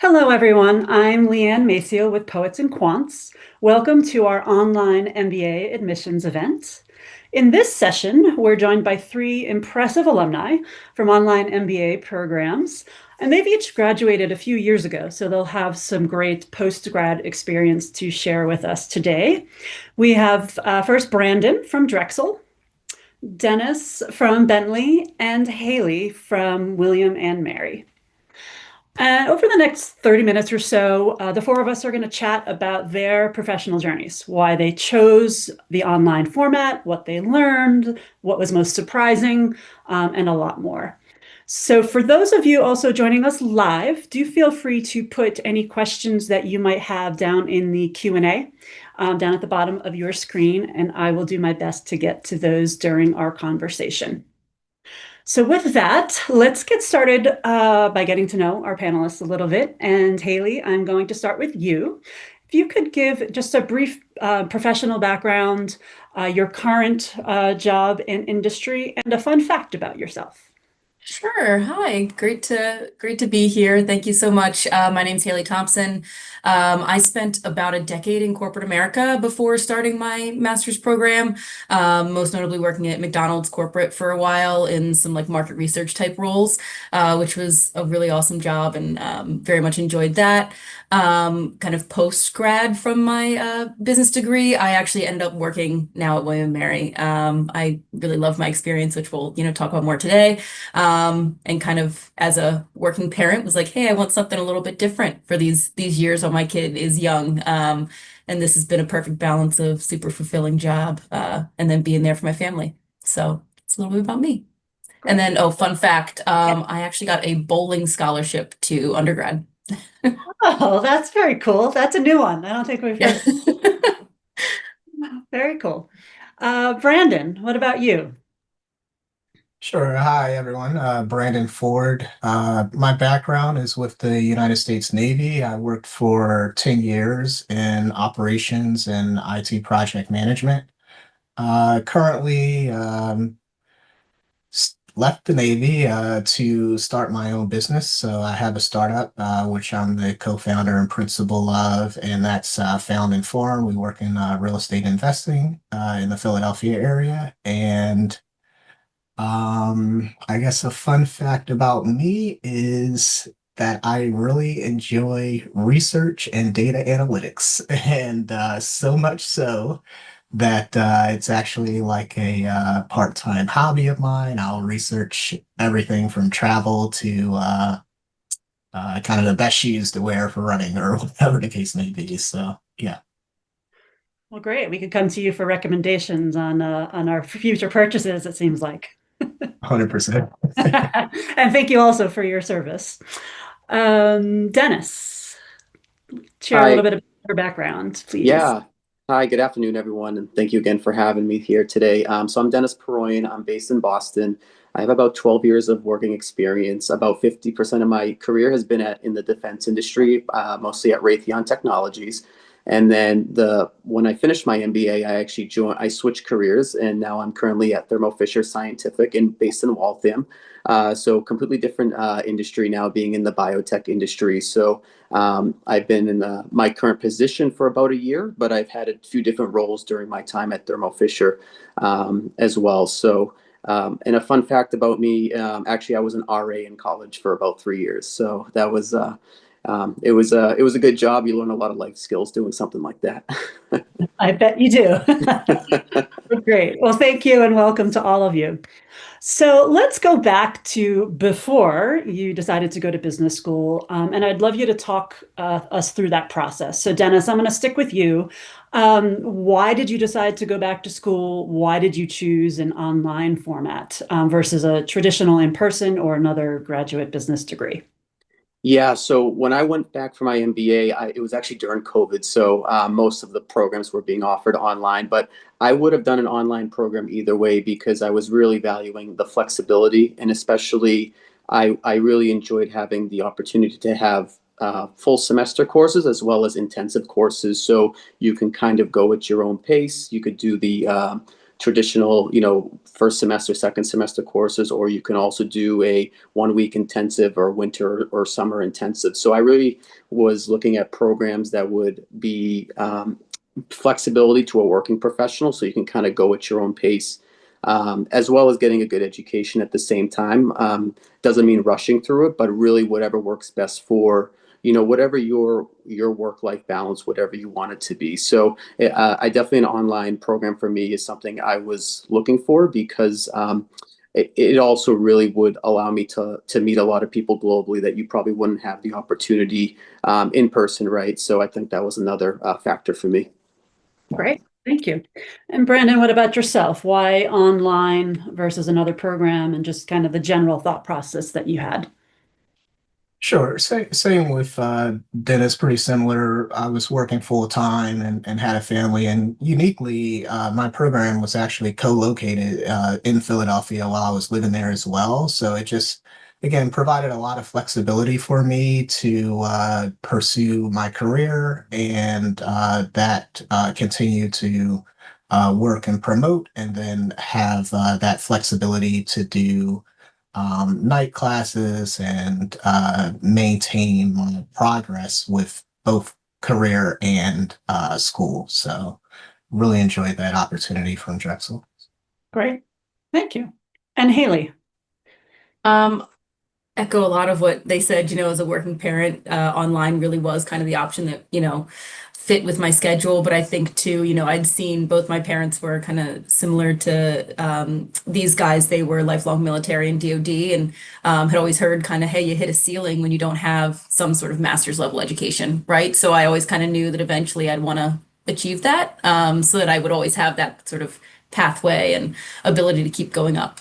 Hello, everyone. I'm Leanne Maceo with Poets and Quants. Welcome to our online MBA admissions event. In this session, we're joined by three impressive alumni from online MBA programs, and they've each graduated a few years ago, so they'll have some great post-grad experience to share with us today. We have first Brandon from Drexel, Dennis from Bentley, and Haley from William and Mary. And over the next 30 minutes or so, the four of us are going to chat about their professional journeys, why they chose the online format, what they learned, what was most surprising, and a lot more. So for those of you also joining us live, do feel free to put any questions that you might have down in the Q&A down at the bottom of your screen, and I will do my best to get to those during our conversation. So with that, let's get started by getting to know our panelists a little bit. And Haley, I'm going to start with you. If you could give just a brief professional background, your current job and industry, and a fun fact about yourself. Sure. Hi. Great to be here. Thank you so much. My name's Haley Thompson. I spent about a decade in corporate America before starting my master's program, most notably working at McDonald's corporate for a while in some like market research type roles, which was a really awesome job and very much enjoyed that. Kind of post grad from my business degree, I actually ended up working now at William and Mary. I really loved my experience, which we'll talk about more today. And kind of as a working parent was like, hey, I want something a little bit different for these years while my kid is young. And this has been a perfect balance of super fulfilling job and then being there for my family. So it's a little bit about me. And then, oh, fun fact, I actually got a bowling scholarship to undergrad. Oh, that's very cool. That's a new one. I don't think we've Yeah. heard. Very cool. Brandon, what about you? Sure. Hi, everyone. Brandon Ford. My background is with the United States Navy. I worked for 10 years in operations and IT project management. Currently, left the Navy to start my own business. So I have a startup, which I'm the co-founder and principal of, and that's Found and Form. We work in real estate investing in the Philadelphia area. And I guess a fun fact about me is that I really enjoy research and data analytics, and so much so that it's actually like a part-time hobby of mine. I'll research everything from travel to kind of the best shoes to wear for running or whatever the case may be. So, yeah. Well, great. We could come to you for recommendations on our future purchases, it seems like. 100%. And thank you also for your service. Dennis, share a little Hi. bit of your background, please. Yeah. Hi, good afternoon, everyone, and thank you again for having me here today. So I'm Dennis Peroin. I'm based in Boston. I have about 12 years of working experience. About 50% of my career has been in the defense industry, mostly at Raytheon Technologies. And then when I finished my MBA, I switched careers, and now I'm currently at Thermo Fisher Scientific and based in Waltham. So completely different industry now, being in the biotech industry. So I've been in my current position for about a year, but I've had a few different roles during my time at Thermo Fisher as well. So, and a fun fact about me, actually, I was an RA in college for about 3 years. So that was it was a good job. You learn a lot of life skills doing something like that. I bet you do. Great. Well, thank you and welcome to all of you. So let's go back to before you decided to go to business school. And I'd love you to talk us through that process. So Dennis, I'm going to stick with you. Why did you decide to go back to school? Why did you choose an online format versus a traditional in-person or another graduate business degree? Yeah, so when I went back for my MBA, it was actually during COVID. So most of the programs were being offered online, but I would have done an online program either way because I was really valuing the flexibility. And especially, I really enjoyed having the opportunity to have full semester courses as well as intensive courses. So you can kind of go at your own pace. You could do traditional, first semester, second semester courses, or you can also do a 1 week intensive or winter or summer intensive. So I really was looking at programs that would be flexibility to a working professional, so you can kind of go at your own pace, as well as getting a good education at the same time. Doesn't mean rushing through it, but really whatever works best for whatever your work-life balance, whatever you want it to be. So I definitely, an online program for me is something I was looking for, because it also really would allow me to meet a lot of people globally that you probably wouldn't have the opportunity in person, right? So I think that was another factor for me. Great, thank you. And Brandon, what about yourself? Why online versus another program, and just kind of the general thought process that you had? Sure. Same with Dennis, pretty similar. I was working full time and had a family, and uniquely, my program was actually co-located in Philadelphia while I was living there as well. So it just, again, provided a lot of flexibility for me to pursue my career and that continue to work and promote, and then have that flexibility to do night classes and maintain my progress with both career and school. So really enjoyed that opportunity from Drexel. Great, thank you. And Haley? Um, Echo a lot of what they said, as a working parent, online really was kind of the option that, fit with my schedule. But I think too, I'd seen both my parents were kind of similar to these guys. They were lifelong military and DoD, and had always heard kind of, hey, you hit a ceiling when you don't have some sort of master's level education, right? So I always kind of knew that eventually I'd want to achieve that, so that I would always have that sort of pathway and ability to keep going up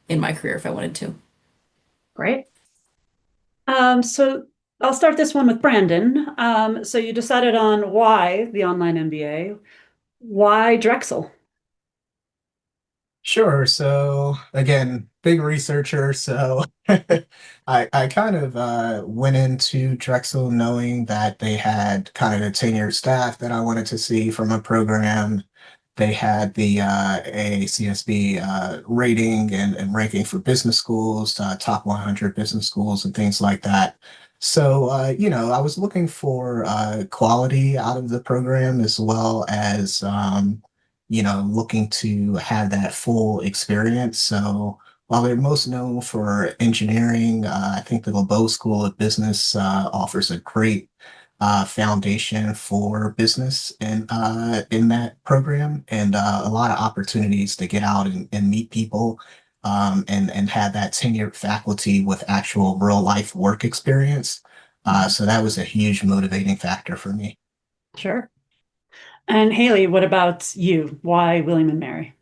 in my career if I wanted to. Great. So I'll start this one with Brandon. So you decided on why the online MBA, why Drexel? Sure. So again, big researcher. So I kind of went into Drexel knowing that they had kind of a tenured staff that I wanted to see from a program. They had the AACSB rating and ranking for business schools, top 100 business schools and things like that. So, I was looking for quality out of the program, as well as, looking to have that full experience. So while they're most known for engineering, I think the LeBeau School of Business offers a great foundation for business in that program, and a lot of opportunities to get out and meet people, and have that tenured faculty with actual real life work experience. So that was a huge motivating factor for me. Sure. And Haley, what about you? Why William and Mary?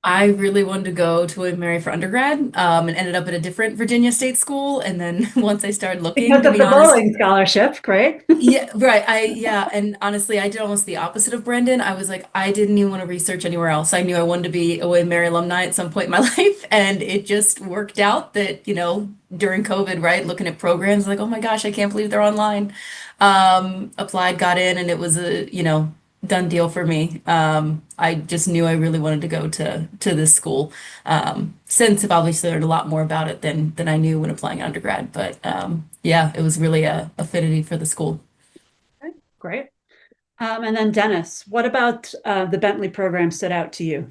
I really wanted to go to William and Mary for undergrad, and ended up at a different Virginia state school. And then once I started looking, Because to of be the honest, bowling scholarship, great. yeah, right. Yeah, and honestly, I did almost the opposite of Brendan. I was like, I didn't even want to research anywhere else. I knew I wanted to be a William and Mary alumni at some point in my life, and it just worked out that, during COVID, right, looking at programs, like, oh my gosh, I can't believe they're online. Applied, got in, and it was a, done deal for me. I just knew I really wanted to go to this school. Since I've obviously learned a lot more about it than I knew when applying undergrad, but yeah, it was really a affinity for the school. Okay, great. And then Dennis, what about the Bentley program stood out to you?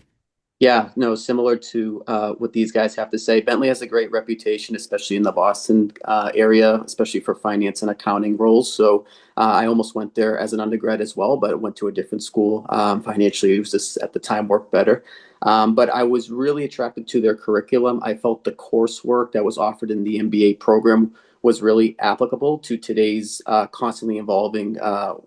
Yeah, no, similar to what these guys have to say. Bentley has a great reputation, especially in the Boston area, especially for finance and accounting roles. So I almost went there as an undergrad as well, but went to a different school. Financially, it was just at the time worked better. But I was really attracted to their curriculum. I felt the coursework that was offered in the MBA program was really applicable to today's constantly evolving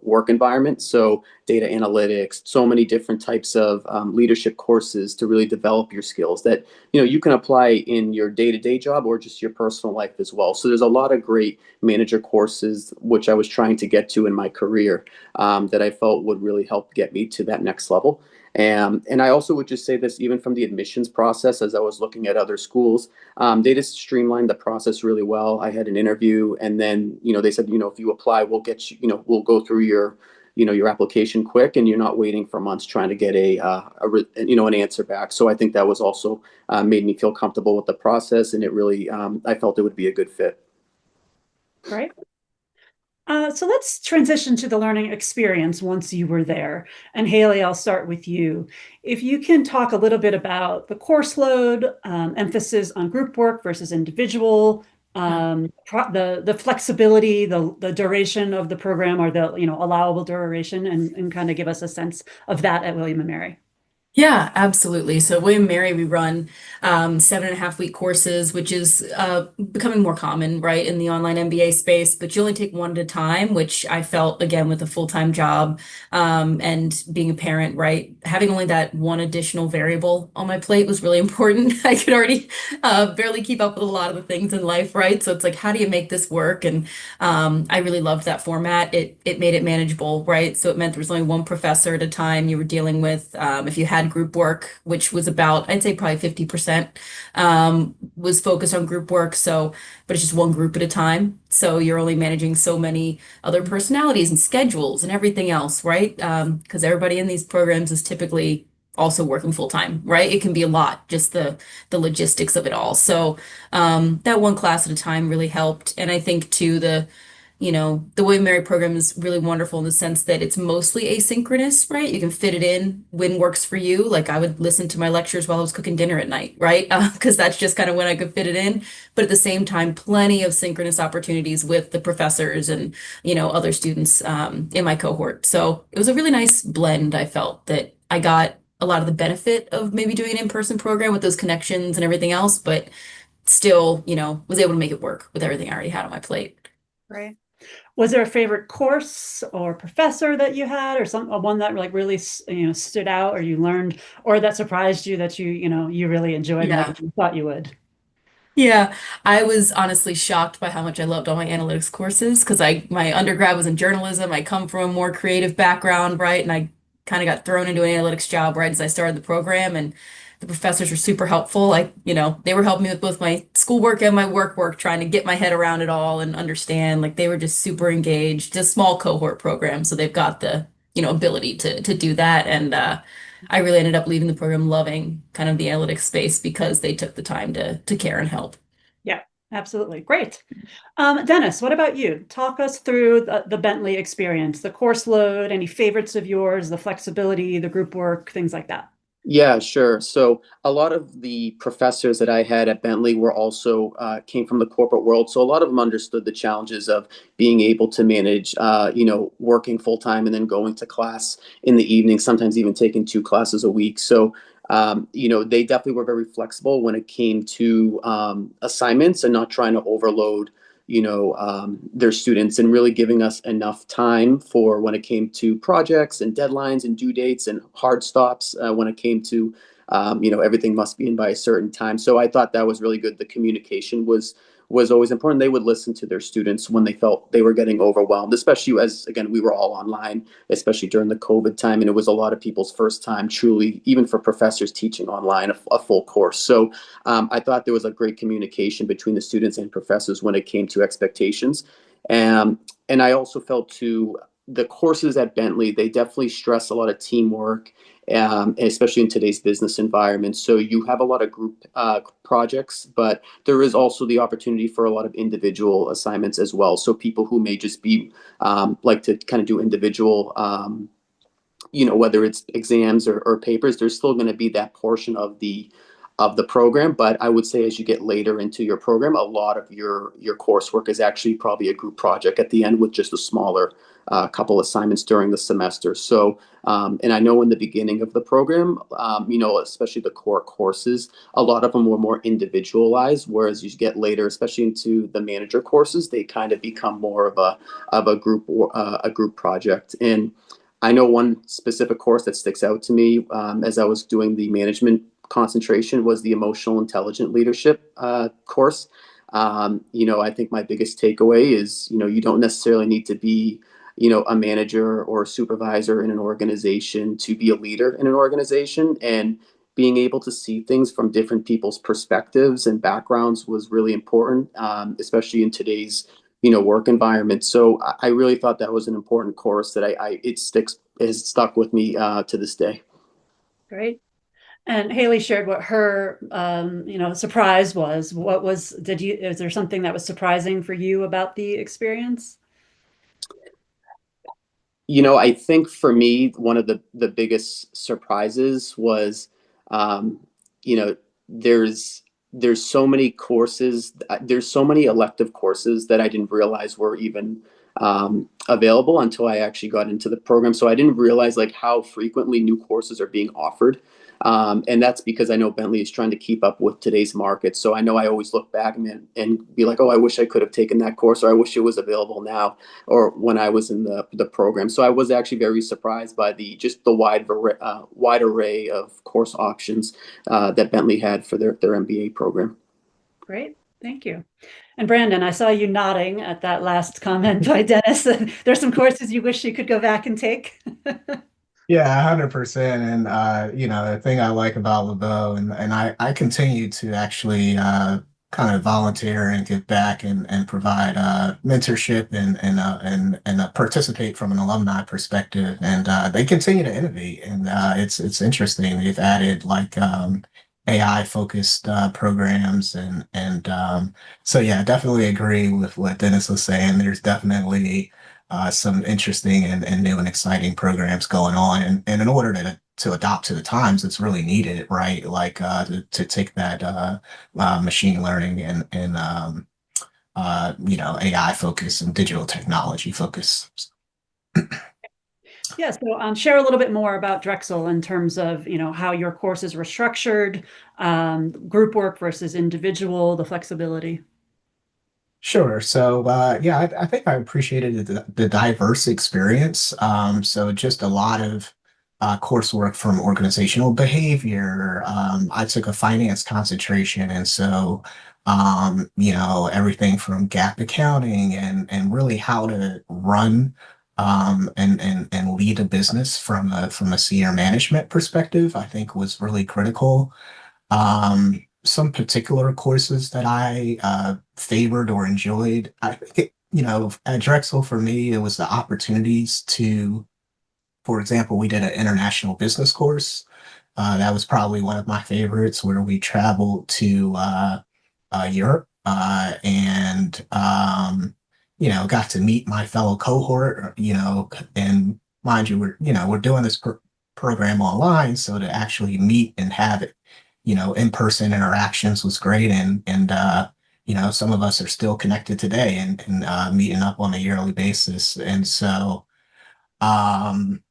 work environment. So data analytics, so many different types of leadership courses to really develop your skills that you can apply in your day-to-day job or just your personal life as well. So there's a lot of great manager courses which I was trying to get to in my career, that I felt would really help get me to that next level. And I also would just say this, even from the admissions process, as I was looking at other schools, they just streamlined the process really well. I had an interview, and then they said, if you apply, we'll get you, we'll go through your application quick, and you're not waiting for months trying to get an answer back. So I think that was also made me feel comfortable with the process, and it really I felt it would be a good fit. Great. So let's transition to the learning experience once you were there. And Haley, I'll start with you. If you can talk a little bit about the course load, emphasis on group work versus individual, the flexibility, the duration of the program, or the allowable duration, and kind of give us a sense of that at William and Mary. Yeah, absolutely. So William Mary, we run 7.5 week courses, which is becoming more common, right, in the online MBA space. But you only take one at a time, which I felt again with a full-time job and being a parent, right, having only that one additional variable on my plate was really important. I could already barely keep up with a lot of the things in life, right? So it's like, how do you make this work? And I really loved that format. It made it manageable, right? So it meant there was only one professor at a time you were dealing with. If you had group work, which was about, I'd say probably 50%, was focused on group work. So, but it's just one group at a time. So you're only managing so many other personalities and schedules and everything else, right? Because everybody in these programs is typically also working full time, right? It can be a lot, just the logistics of it all. So that one class at a time really helped. And I think too, the William Mary program is really wonderful in the sense that it's mostly asynchronous, right? You can fit it in when works for you. Like I would listen to my lectures while I was cooking dinner at night, right? Because that's just kind of when I could fit it in. But at the same time, plenty of synchronous opportunities with the professors and, other students in my cohort. So it was a really nice blend. I felt that I got a lot of the benefit of maybe doing an in-person program with those connections and everything else, but still, was able to make it work with everything I already had on my plate. Right. Was there a favorite course or professor that you had, or one that like really stood out, or you learned, or that surprised you that you really enjoyed more Yeah. than you thought you would? Yeah, I was honestly shocked by how much I loved all my analytics courses because my undergrad was in journalism. I come from a more creative background, right? And I kind of got thrown into an analytics job right as I started the program, and the professors were super helpful. They were helping me with both my schoolwork and my work, trying to get my head around it all and understand. Like they were just super engaged. Just small cohort program, so they've got the ability to do that. And I really ended up leaving the program loving kind of the analytics space because they took the time to care and help. Yeah, absolutely. Great. Dennis, what about you? Talk us through the Bentley experience, the course load, any favorites of yours, the flexibility, the group work, things like that. Yeah, sure. So a lot of the professors that I had at Bentley were also came from the corporate world. So a lot of them understood the challenges of being able to manage, working full time and then going to class in the evening, sometimes even taking 2 classes a week. So, they definitely were very flexible when it came to assignments and not trying to overload their students, and really giving us enough time for when it came to projects and deadlines and due dates and hard stops when it came to everything must be in by a certain time. So I thought that was really good. The communication was always important. They would listen to their students when they felt they were getting overwhelmed, especially as, again, we were all online, especially during the COVID time. And it was a lot of people's first time, truly, even for professors teaching online, a full course. So I thought there was a great communication between the students and professors when it came to expectations. And I also felt too, the courses at Bentley, they definitely stress a lot of teamwork, especially in today's business environment. So you have a lot of group projects, but there is also the opportunity for a lot of individual assignments as well. So people who may just be like to kind of do individual, whether it's exams or papers, there's still going to be that portion of the program. But I would say as you get later into your program, a lot of your coursework is actually probably a group project at the end with just a smaller couple assignments during the semester. So, and I know in the beginning of the program, especially the core courses, a lot of them were more individualized, whereas you get later, especially into the manager courses, they kind of become more of a group or a group project. And I know one specific course that sticks out to me as I was doing the management concentration was the emotional intelligent leadership course. I think my biggest takeaway is, you don't necessarily need to be, a manager or a supervisor in an organization to be a leader in an organization. And being able to see things from different people's perspectives and backgrounds was really important, especially in today's work environment. So I really thought that was an important course that has stuck with me to this day. Great. And Haley shared what her, surprise was. Is there something that was surprising for you about the experience? I think for me, one of the biggest surprises was, um, you know, there's there's so many courses, there's so many elective courses that I didn't realize were even available until I actually got into the program. So I didn't realize like how frequently new courses are being offered. And that's because I know Bentley is trying to keep up with today's market. So I know I always look back and be like, oh, I wish I could have taken that course, or I wish it was available now or when I was in the program. So I was actually very surprised by the wide array of course options that Bentley had for their MBA program. Great. Thank you. And Brandon, I saw you nodding at that last comment by Dennis. There's some courses you wish you could go back and take. Yeah, 100%. And the thing I like about LeBeau, and I continue to actually kind of volunteer and give back and provide mentorship and participate from an alumni perspective. And they continue to innovate, and it's interesting. They've added like AI focused programs, and so yeah, I definitely agree with what Dennis was saying. There's definitely some interesting and new and exciting programs going on. And in order to adopt to the times, it's really needed, right? Like to take that machine learning and AI focus and digital technology focus. Yeah, so share a little bit more about Drexel in terms of, how your courses were structured, group work versus individual, the flexibility. Sure. So, yeah, I think I appreciated the diverse experience. So just a lot of coursework from organizational behavior. I took a finance concentration, and so, everything from gap accounting and really how to run and lead a business from a senior management perspective, I think was really critical. Some particular courses that I favored or enjoyed, I think, at Drexel for me, it was the opportunities to, for example, we did an international business course. That was probably one of my favorites where we traveled to Europe and got to meet my fellow cohort, and mind you, we're doing this program online. So to actually meet and have it, in-person interactions was great. And some of us are still connected today and meeting up on a yearly basis. And so, um,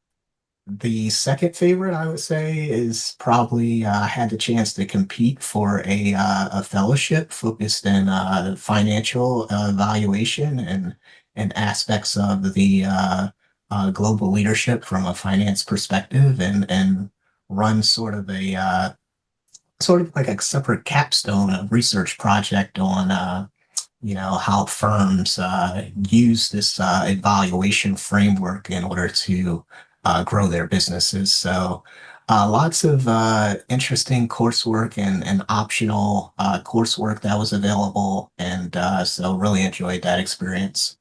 the second favorite, I would say, is probably I had the chance to compete for a fellowship focused in financial evaluation and aspects of the global leadership from a finance perspective, and run sort of like a separate capstone of research project on how firms use this evaluation framework in order to grow their businesses. So lots of interesting coursework and optional coursework that was available. And so really enjoyed that experience.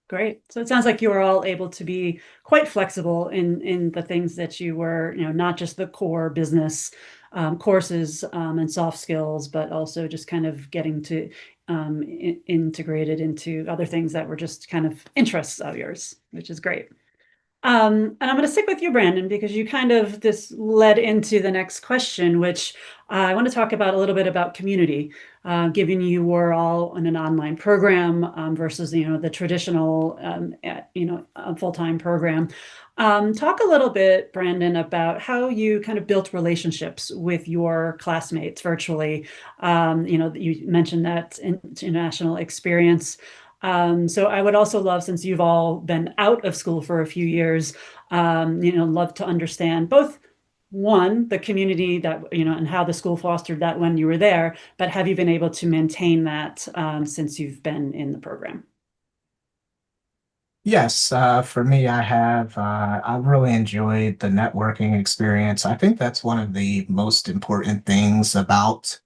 Great. So it sounds like you were all able to be quite flexible in the things that you were, not just the core business courses and soft skills, but also just kind of getting to integrate it into other things that were just kind of interests of yours, which is great. And I'm going to stick with you, Brandon, because you kind of this led into the next question, which I want to talk about a little bit about community, given you were all in an online program versus the traditional full-time program. Talk a little bit, Brandon, about how you kind of built relationships with your classmates virtually. You mentioned that international experience. So I would also love, since you've all been out of school for a few years, love to understand both one, the community that, and how the school fostered that when you were there, but have you been able to maintain that since you've been in the program? Yes, for me, I have. I've really enjoyed the networking experience. I think that's one of the most important things about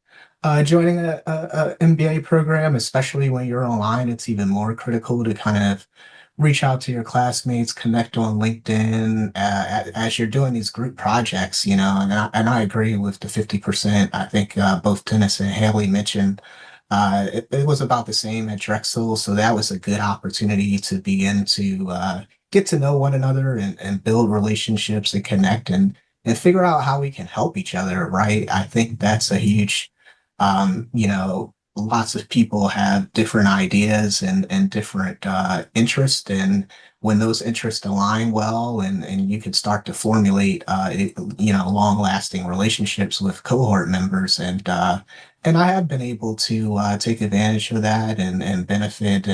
Joining a MBA program, especially when you're online, it's even more critical to kind of reach out to your classmates, connect on LinkedIn as you're doing these group projects, and I agree with the 50%. I think both Dennis and Haley mentioned it was about the same at Drexel, so that was a good opportunity to begin to get to know one another and build relationships and connect and figure out how we can help each other, right? I think that's a huge lots of people have different ideas and different interests. And when those interests align well and you can start to formulate, long lasting relationships with cohort members. And I have been able to take advantage of that and benefit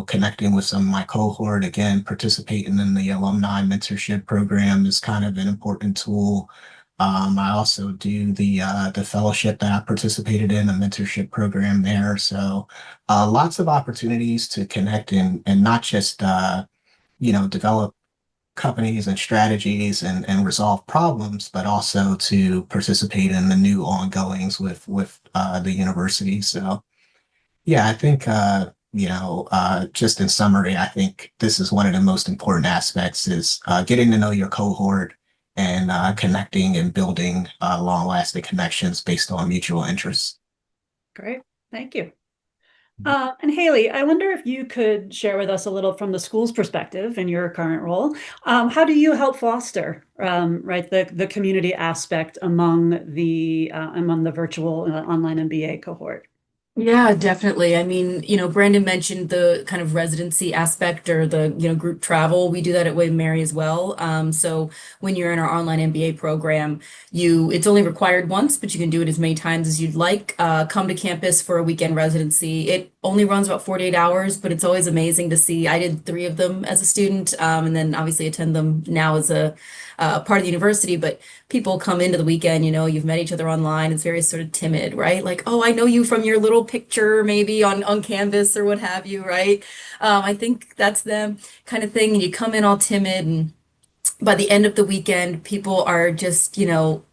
connecting with some of my cohort, again, participating in the alumni mentorship program is kind of an important tool. I also do the fellowship that I participated in, a mentorship program there. So lots of opportunities to connect and not just develop companies and strategies and resolve problems, but also to participate in the new ongoings with the university. So yeah, I think just in summary, I think this is one of the most important aspects is getting to know your cohort and connecting and building long-lasting connections based on mutual interests. Great, thank you. And Haley, I wonder if you could share with us a little from the school's perspective in your current role. How do you help foster, right, the community aspect among the virtual online MBA cohort? Yeah, definitely. I mean, Brandon mentioned the kind of residency aspect or the, group travel. We do that at William Mary as well. So when you're in our online MBA program, it's only required once, but you can do it as many times as you'd like. Come to campus for a weekend residency. It only runs about 48 hours, but it's always amazing to see. I did 3 of them as a student, and then obviously attend them now as a part of the university. But people come into the weekend, you've met each other online. It's very sort of timid, right? Like, oh, I know you from your little picture, maybe on Canvas or what have you, right? I think that's them kind of thing. And you come in all timid, and by the end of the weekend, people are just,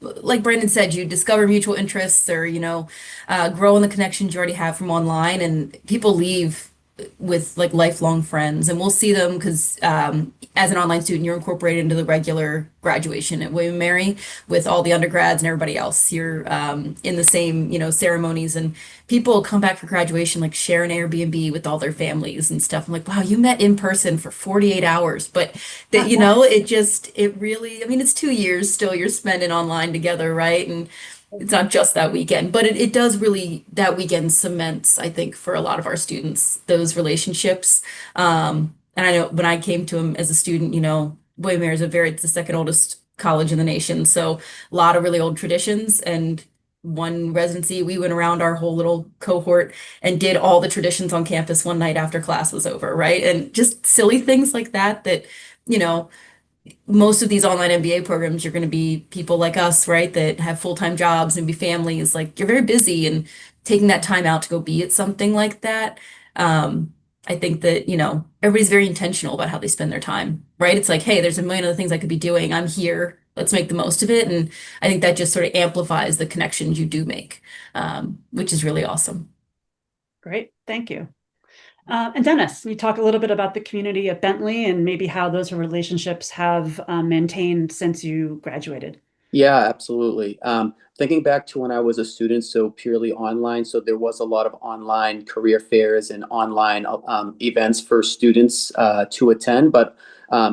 like Brandon said, you discover mutual interests or, grow in the connections you already have from online, and people leave with like lifelong friends, and we'll see them because as an online student, you're incorporated into the regular graduation at William Mary with all the undergrads and everybody else. You're in the same, ceremonies, and people come back for graduation, like share an Airbnb with all their families and stuff. I'm like, wow, you met in person for 48 hours, but that, it really, I mean, it's 2 years still you're spending online together, right? And it's not just that weekend, but it does really, that weekend cements, I think, for a lot of our students, those relationships. And I know when I came to him as a student, William Mary is it's the second oldest college in the nation. So a lot of really old traditions. And one residency, we went around our whole little cohort and did all the traditions on campus one night after class was over, right? And just silly things like that, you know, most of these online MBA programs, you're going to be people like us, right, that have full-time jobs and be families. Like you're very busy, and taking that time out to go be at something like that. I think that, everybody's very intentional about how they spend their time, right? It's like, hey, there's a million other things I could be doing. I'm here. Let's make the most of it. And I think that just sort of amplifies the connections you do make, which is really awesome. Great, thank you. And Dennis, can you talk a little bit about the community at Bentley and maybe how those relationships have maintained since you graduated? Yeah, absolutely. Thinking back to when I was a student, so purely online, so there was a lot of online career fairs and online events for students to attend. But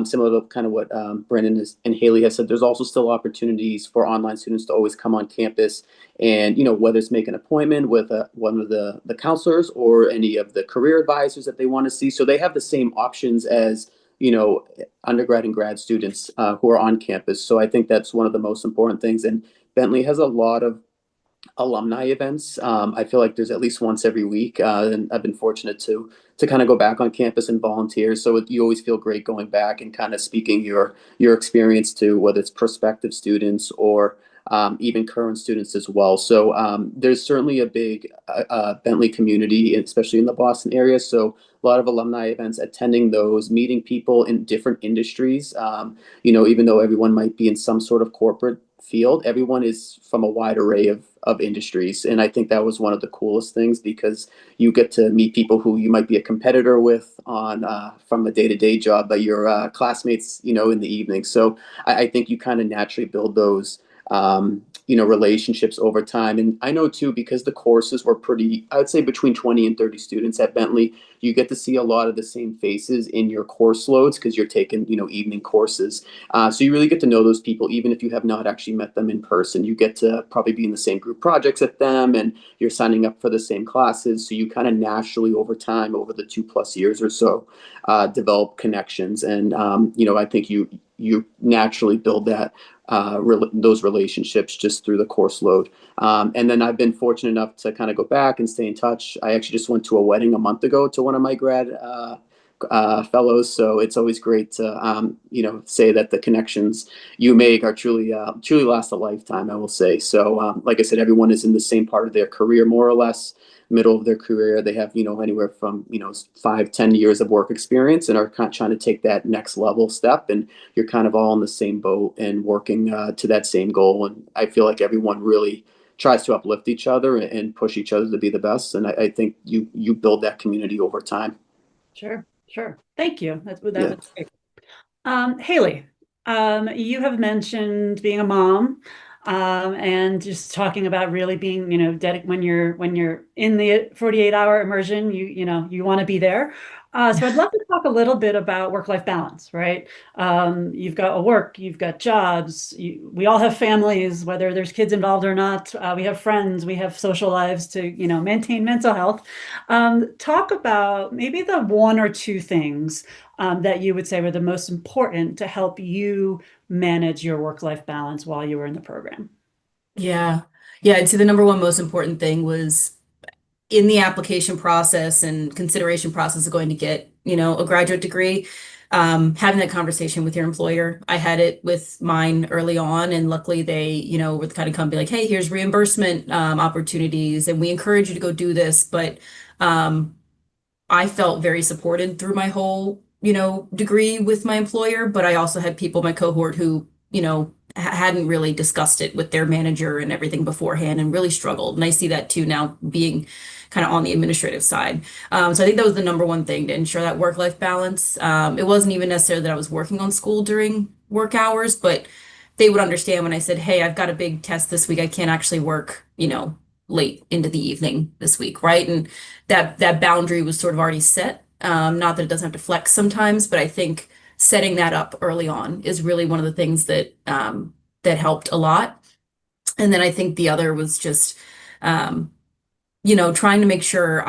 similar to kind of what Brendan and Haley has said, there's also still opportunities for online students to always come on campus and, whether it's make an appointment with one of the counselors or any of the career advisors that they want to see. So they have the same options as undergrad and grad students who are on campus. So I think that's one of the most important things. And Bentley has a lot of alumni events. I feel like there's at least once every week, and I've been fortunate to kind of go back on campus and volunteer. So you always feel great going back and kind of speaking your experience to whether it's prospective students or even current students as well. So there's certainly a big Bentley community, especially in the Boston area. So a lot of alumni events, attending those, meeting people in different industries. Even though everyone might be in some sort of corporate field, everyone is from a wide array of industries. And I think that was one of the coolest things, because you get to meet people who you might be a competitor with on from a day-to-day job, but your classmates, in the evening. So I think you kind of naturally build those relationships over time. And I know too, because the courses were pretty, I would say between 20 and 30 students at Bentley, you get to see a lot of the same faces in your course loads, because you're taking, evening courses. So you really get to know those people, even if you have not actually met them in person. You get to probably be in the same group projects at them, and you're signing up for the same classes. So you kind of naturally over time, over the 2+ years or so, develop connections. And, I think you naturally build those relationships just through the course load. And then I've been fortunate enough to kind of go back and stay in touch. I actually just went to a wedding a month ago to one of my grad fellows. So it's always great to, say that the connections you make are truly last a lifetime, I will say. So like I said, everyone is in the same part of their career, more or less, middle of their career. They have, anywhere from, 5-10 years of work experience, and are kind of trying to take that next level step. And you're kind of all in the same boat and working to that same goal. And I feel like everyone really tries to uplift each other and push each other to be the best. And I think you build that community over time. Sure. Thank you. That Yeah. was great. Haley, you have mentioned being a mom, and just talking about really being, when you're in the 48-hour immersion, you want to be there. So I'd love to talk a little bit about work-life balance, right? You've got a work, you've got jobs, we all have families, whether there's kids involved or not. We have friends, we have social lives to, maintain mental health. Talk about maybe the one or two things that you would say were the most important to help you manage your work-life balance while you were in the program. Yeah. I'd say the number one most important thing was in the application process and consideration process of going to get, a graduate degree, having that conversation with your employer. I had it with mine early on, and luckily they, were the kind of company like, hey, here's reimbursement opportunities, and we encourage you to go do this. But I felt very supported through my whole, degree with my employer, but I also had people in my cohort who, hadn't really discussed it with their manager and everything beforehand and really struggled. And I see that too now, being kind of on the administrative side. So I think that was the number one thing, to ensure that work-life balance. It wasn't even necessarily that I was working on school during work hours, but they would understand when I said, hey, I've got a big test this week. I can't actually work, late into the evening this week, right? And that boundary was sort of already set. Not that it doesn't have to flex sometimes, but I think setting that up early on is really one of the things that that helped a lot. And then I think the other was just trying to make sure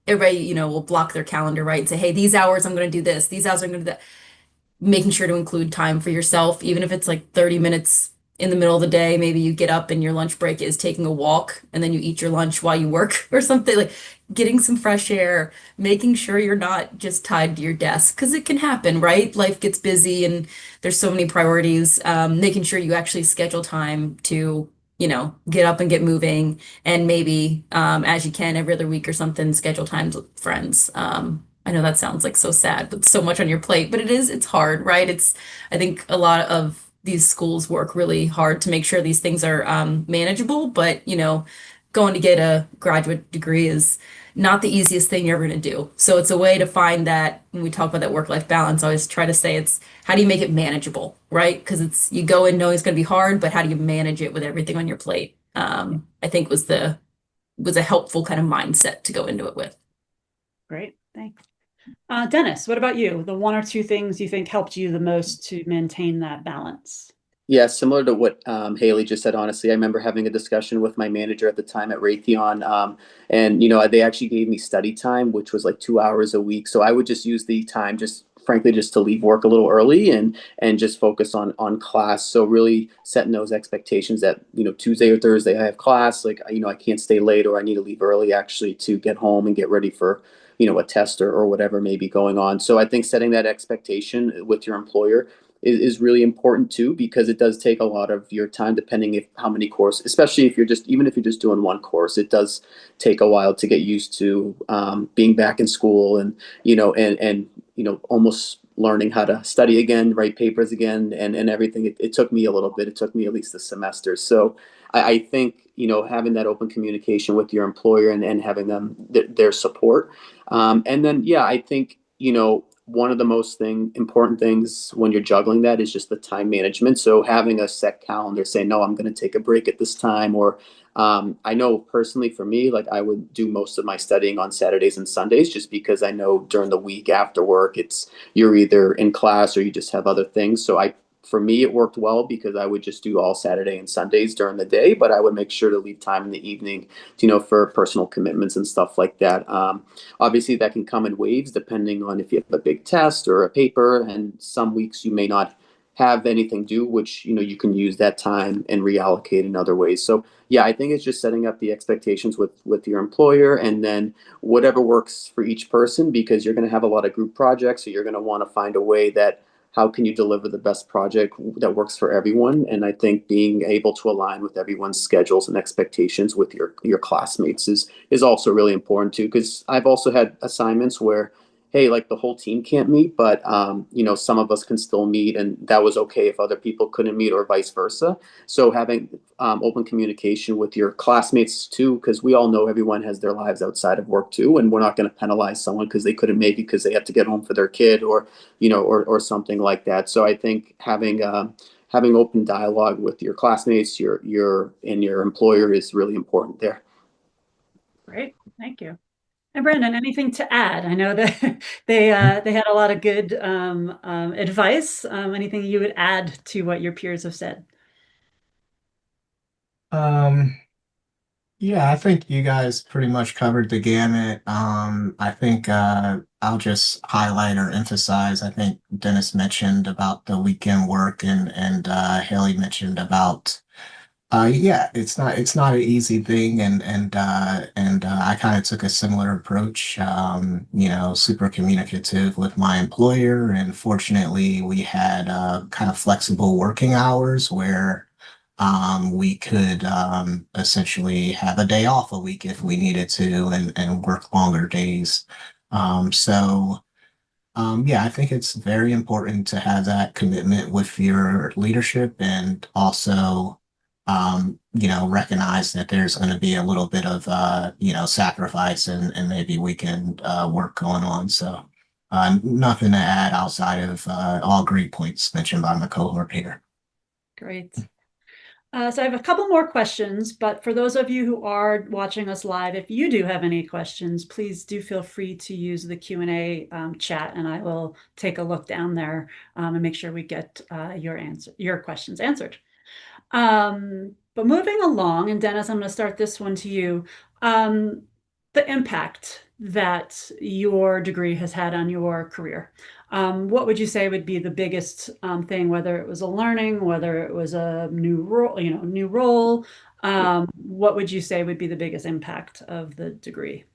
everybody, will block their calendar, right? Say, hey, these hours I'm going to do this, these hours I'm going to do that. Making sure to include time for yourself, even if it's like 30 minutes in the middle of the day. Maybe you get up and your lunch break is taking a walk, and then you eat your lunch while you work or something, like getting some fresh air, making sure you're not just tied to your desk, because it can happen, right? Life gets busy and there's so many priorities. Making sure you actually schedule time to, get up and get moving, and maybe as you can every other week or something, schedule times with friends. I know that sounds like so sad, but so much on your plate, but it's hard, right? I think a lot of these schools work really hard to make sure these things are manageable, but going to get a graduate degree is not the easiest thing you're ever going to do. So it's a way to find that. When we talk about that work-life balance, I always try to say, it's how do you make it manageable, right? Because you go in knowing it's going to be hard, but how do you manage it with everything on your plate? I think was a helpful kind of mindset to go into it with. Great, thanks. Dennis, what about you? The one or two things you think helped you the most to maintain that balance? Yeah, similar to what Haley just said, honestly, I remember having a discussion with my manager at the time at Raytheon, and they actually gave me study time, which was like 2 hours a week. So I would just use the time, just frankly, just to leave work a little early and just focus on class. So really setting those expectations that Tuesday or Thursday I have class, like I can't stay late, or I need to leave early actually to get home and get ready for a test or whatever may be going on. So I think setting that expectation with your employer is really important too, because it does take a lot of your time, depending if how many courses, especially if you're just doing one course, it does take a while to get used to being back in school and almost learning how to study again, write papers again, and everything. It took me a little bit. It took me at least a semester. So I think, having that open communication with your employer and having their support. And then, yeah, I think, one of the most important things when you're juggling that is just the time management. So having a set calendar, say, no, I'm going to take a break at this time, or I know personally for me, like I would do most of my studying on Saturdays and Sundays, just because I know during the week after work, you're either in class or you just have other things. So for me, it worked well because I would just do all Saturday and Sundays during the day, but I would make sure to leave time in the evening, for personal commitments and stuff like that. Obviously, that can come in waves depending on if you have a big test or a paper, and some weeks you may not have anything due, which you can use that time and reallocate in other ways. So yeah, I think it's just setting up the expectations with your employer, and then whatever works for each person, because you're going to have a lot of group projects, so you're going to want to find a way that how can you deliver the best project that works for everyone. And I think being able to align with everyone's schedules and expectations with your classmates is also really important too, because I've also had assignments where, hey, like the whole team can't meet, but some of us can still meet, and that was okay if other people couldn't meet, or vice versa. So having open communication with your classmates too, because we all know everyone has their lives outside of work too, and we're not going to penalize someone because they couldn't make it because they had to get home for their kid, or or something like that. So I think having open dialogue with your classmates, your and your employer is really important there. Great, thank you. And Brandon, anything to add? I know that they had a lot of good advice. Anything you would add to what your peers have said? Um, yeah, I think you guys pretty much covered the gamut. I think I'll just highlight or emphasize. I think Dennis mentioned about the weekend work, and Haley mentioned about yeah, it's not an easy thing, and I kind of took a similar approach. Super communicative with my employer, and fortunately, we had kind of flexible working hours where we could essentially have a day off a week if we needed to, and work longer days. So. Yeah, I think it's very important to have that commitment with your leadership, and also, recognize that there's going to be a little bit of, sacrifice, and maybe weekend work going on. So, nothing to add outside of all great points mentioned by my cohort here. Great. So I have a couple more questions, but for those of you who are watching us live, if you do have any questions, please do feel free to use the Q&A chat, and I will take a look down there and make sure we get your questions answered. But moving along, and Dennis, I'm going to start this one to you. The impact that your degree has had on your career. What would you say would be the biggest thing, whether it was a learning, whether it was a new role, what would you say would be the biggest impact of the degree?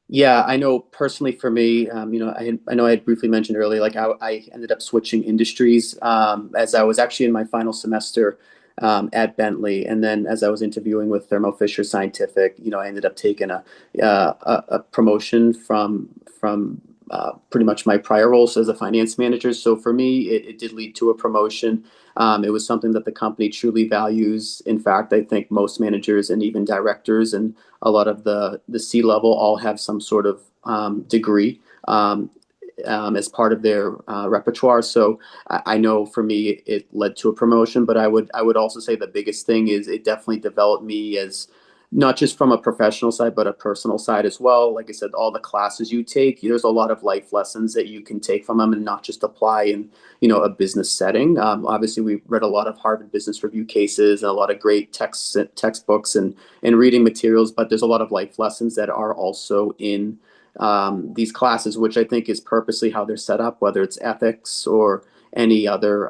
Yeah, I know personally for me, I know I had briefly mentioned earlier, like I ended up switching industries as I was actually in my final semester at Bentley, and then as I was interviewing with Thermo Fisher Scientific, I ended up taking a promotion from pretty much my prior roles as a finance manager. So for me, it did lead to a promotion. It was something that the company truly values. In fact, I think most managers and even directors and a lot of the C-level all have some sort of degree as part of their repertoire. So I know for me it led to a promotion, but I would also say the biggest thing is it definitely developed me as not just from a professional side, but a personal side as well. Like I said, all the classes you take, there's a lot of life lessons that you can take from them and not just apply in, a business setting. Obviously, we read a lot of Harvard Business Review cases and a lot of great textbooks and reading materials, but there's a lot of life lessons that are also in these classes, which I think is purposely how they're set up, whether it's ethics or any other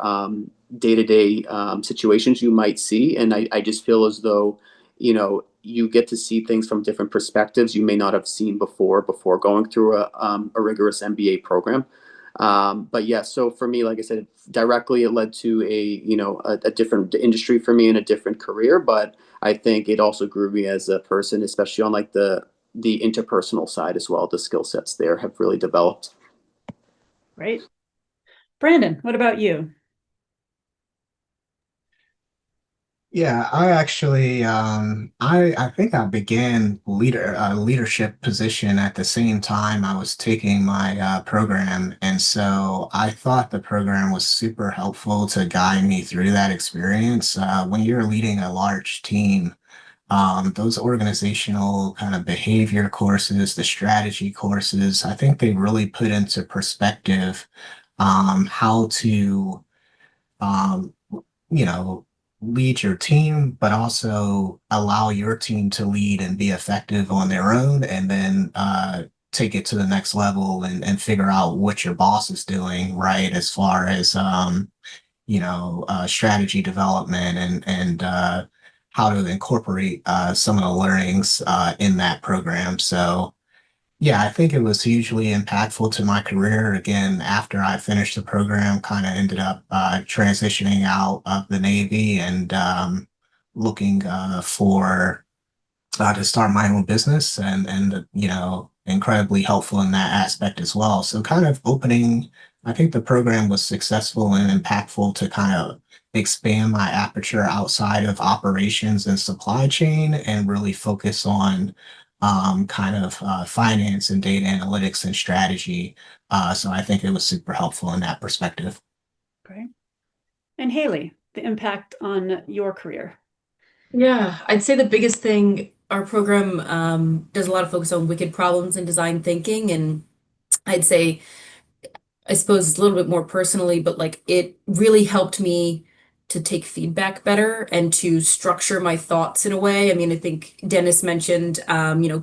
day-to-day situations you might see. And I just feel as though, you get to see things from different perspectives you may not have seen before going through a rigorous MBA program. But yeah, so for me, like I said, directly it led to a different industry for me and a different career. But I think it also grew me as a person, especially on like the interpersonal side as well. The skill sets there have really developed. Great. Brandon, what about you? Yeah, I actually, I think I began leadership position at the same time I was taking my program, and so I thought the program was super helpful to guide me through that experience. When you're leading a large team, those organizational kind of behavior courses, the strategy courses, I think they really put into perspective how to um, you know, lead your team, but also allow your team to lead and be effective on their own, and then take it to the next level and figure out what your boss is doing, right? As far as strategy development and how to incorporate some of the learnings in that program. So yeah, I think it was hugely impactful to my career. Again, after I finished the program, kind of ended up transitioning out of the Navy and looking for to start my own business and incredibly helpful in that aspect as well. So kind of opening, I think the program was successful and impactful to kind of expand my aperture outside of operations and supply chain and really focus on kind of finance and data analytics and strategy. So I think it was super helpful in that perspective. Great. And Haley, the impact on your career. Yeah, I'd say the biggest thing, our program does a lot of focus on wicked problems and design thinking. And I'd say I suppose it's a little bit more personally, but like it really helped me to take feedback better and to structure my thoughts in a way. I mean, I think Dennis mentioned,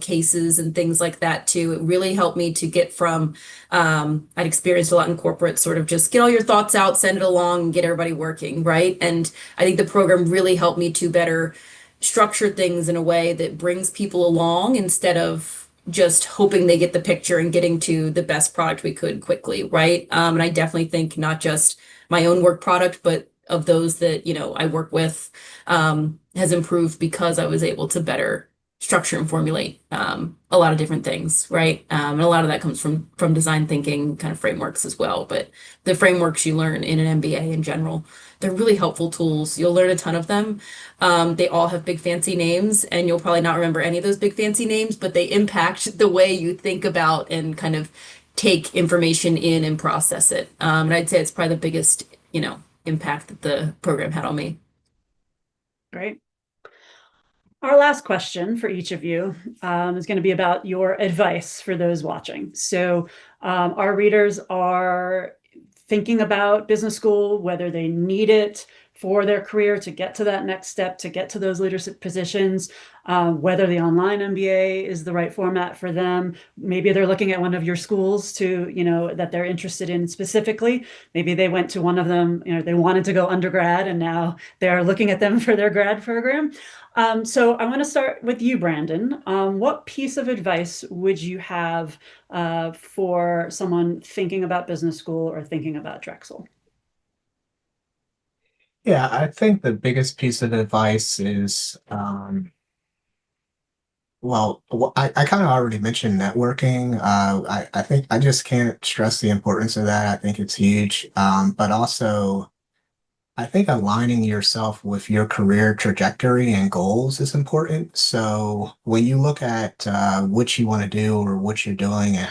cases and things like that too. It really helped me to get from, I'd experienced a lot in corporate, sort of just get all your thoughts out, send it along, and get everybody working, right? And I think the program really helped me to better structure things in a way that brings people along instead of just hoping they get the picture and getting to the best product we could quickly, right? And I definitely think not just my own work product, but of those that, I work with, has improved because I was able to better structure and formulate a lot of different things, right? And a lot of that comes from design thinking kind of frameworks as well. But the frameworks you learn in an MBA in general, they're really helpful tools. You'll learn a ton of them. They all have big fancy names, and you'll probably not remember any of those big fancy names, but they impact the way you think about and kind of take information in and process it. And I'd say it's probably the biggest, impact that the program had on me. Great. Our last question for each of you is going to be about your advice for those watching. So our readers are thinking about business school, whether they need it for their career to get to that next step, to get to those leadership positions, whether the online MBA is the right format for them. Maybe they're looking at one of your schools that they're interested in specifically. Maybe they went to one of them, they wanted to go undergrad and now they're looking at them for their grad program. So I want to start with you, Brandon. What piece of advice would you have for someone thinking about business school or thinking about Drexel? Yeah, I think the biggest piece of advice is, I kind of already mentioned networking. I think I just can't stress the importance of that. I think it's huge. But also, I think aligning yourself with your career trajectory and goals is important. So when you look at what you want to do or what you're doing and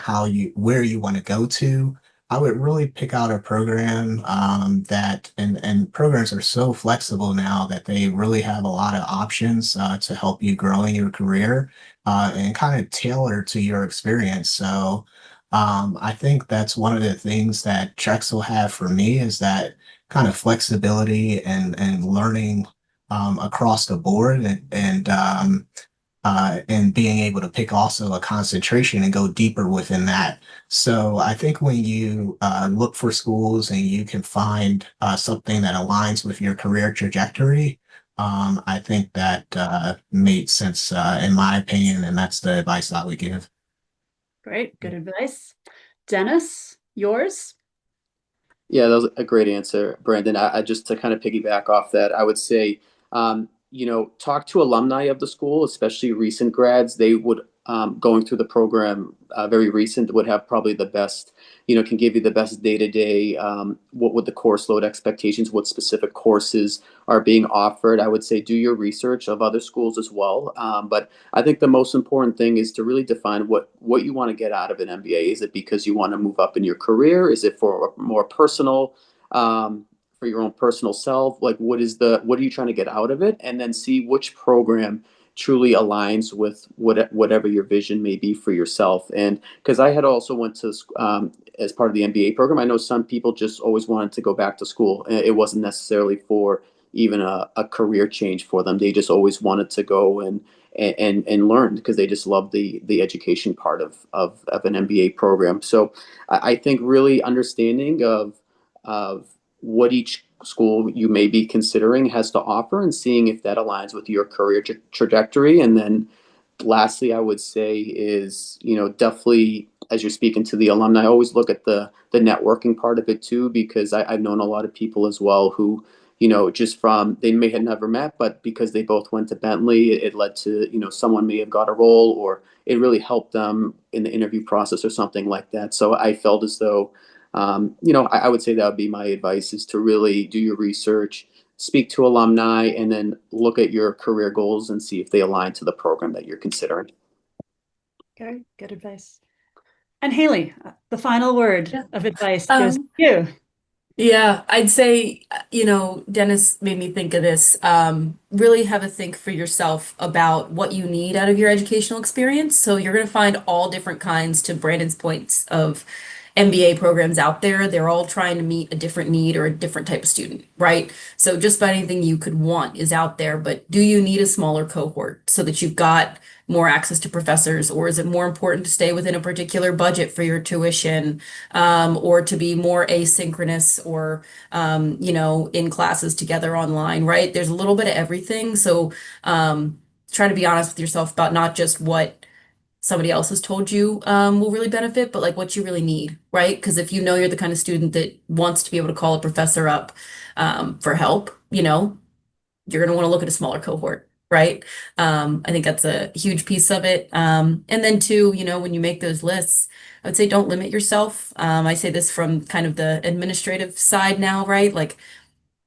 where you want to go to, I would really pick out a program and programs are so flexible now that they really have a lot of options to help you grow in your career and kind of tailor to your experience. So I think that's one of the things that Drexel have for me is that kind of flexibility and learning across the board and being able to pick also a concentration and go deeper within that. So I think when you look for schools and you can find something that aligns with your career trajectory, I think that made sense in my opinion, and that's the advice I would give. Great, good advice. Dennis, yours? Yeah, that was a great answer, Brandon. I just to kind of piggyback off that, I would say, talk to alumni of the school, especially recent grads. They would going through the program very recent would have probably the best, can give you the best day-to-day, what would the course load expectations, what specific courses are being offered. I would say do your research of other schools as well. But I think the most important thing is to really define what you want to get out of an MBA. Is it because you want to move up in your career? Is it for more personal, for your own personal self? Like what are you trying to get out of it? And then see which program truly aligns with whatever your vision may be for yourself. And because I had also went to as part of the MBA program, I know some people just always wanted to go back to school. It wasn't necessarily for even a career change for them. They just always wanted to go and learn because they just love the education part of an MBA program. So I think really understanding of what each school you may be considering has to offer and seeing if that aligns with your career trajectory. And then lastly, I would say is, definitely as you're speaking to the alumni, always look at the networking part of it too, because I've known a lot of people as well who, just from, they may have never met, but because they both went to Bentley, it led to, someone may have got a role or it really helped them in the interview process or something like that. So I felt as though, I would say that would be my advice is to really do your research, speak to alumni, and then look at your career goals and see if they align to the program that you're considering. Okay, good advice. And Haley, the final word of advice goes to Um, you. Yeah, I'd say, Dennis made me think of this. Really have a think for yourself about what you need out of your educational experience. So you're going to find all different kinds, to Brandon's points, of MBA programs out there. They're all trying to meet a different need or a different type of student, right? So just about anything you could want is out there, but do you need a smaller cohort so that you've got more access to professors, or is it more important to stay within a particular budget for your tuition, or to be more asynchronous, or in classes together online, right? There's a little bit of everything. So try to be honest with yourself about not just what somebody else has told you will really benefit, but like what you really need, right? Because if you know you're the kind of student that wants to be able to call a professor up for help, you're going to want to look at a smaller cohort, right? I think that's a huge piece of it. And then two, when you make those lists, I would say don't limit yourself. I say this from kind of the administrative side now, right? Like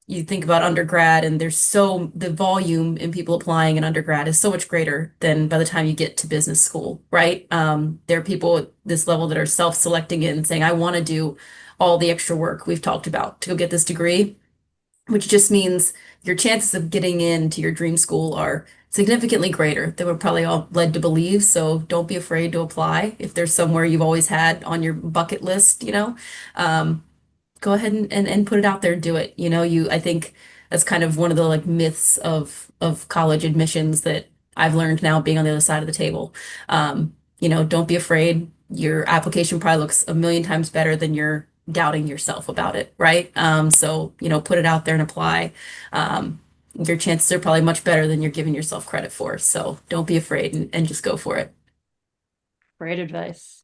you think about undergrad, and the volume in people applying in undergrad is so much greater than by the time you get to business school, right? There are people at this level that are self-selecting it and saying, I want to do all the extra work we've talked about to go get this degree, which just means your chances of getting into your dream school are significantly greater than we're probably all led to believe. So don't be afraid to apply if there's somewhere you've always had on your bucket list. Go ahead and put it out there and do it. I think that's kind of one of the like myths of college admissions that I've learned now being on the other side of the table. Don't be afraid. Your application probably looks a million times better than you're doubting yourself about it, right? So, put it out there and apply. Your chances are probably much better than you're giving yourself credit for. So don't be afraid and just go for it. Great advice.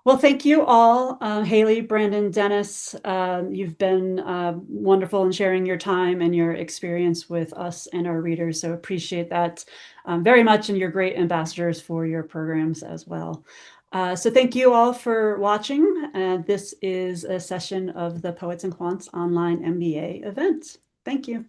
Well, thank you all, Haley, Brandon, Dennis. You've been wonderful in sharing your time and your experience with us and our readers. So appreciate that very much, and you're great ambassadors for your programs as well. So thank you all for watching. This is a session of the Poets and Quants Online MBA event. Thank you.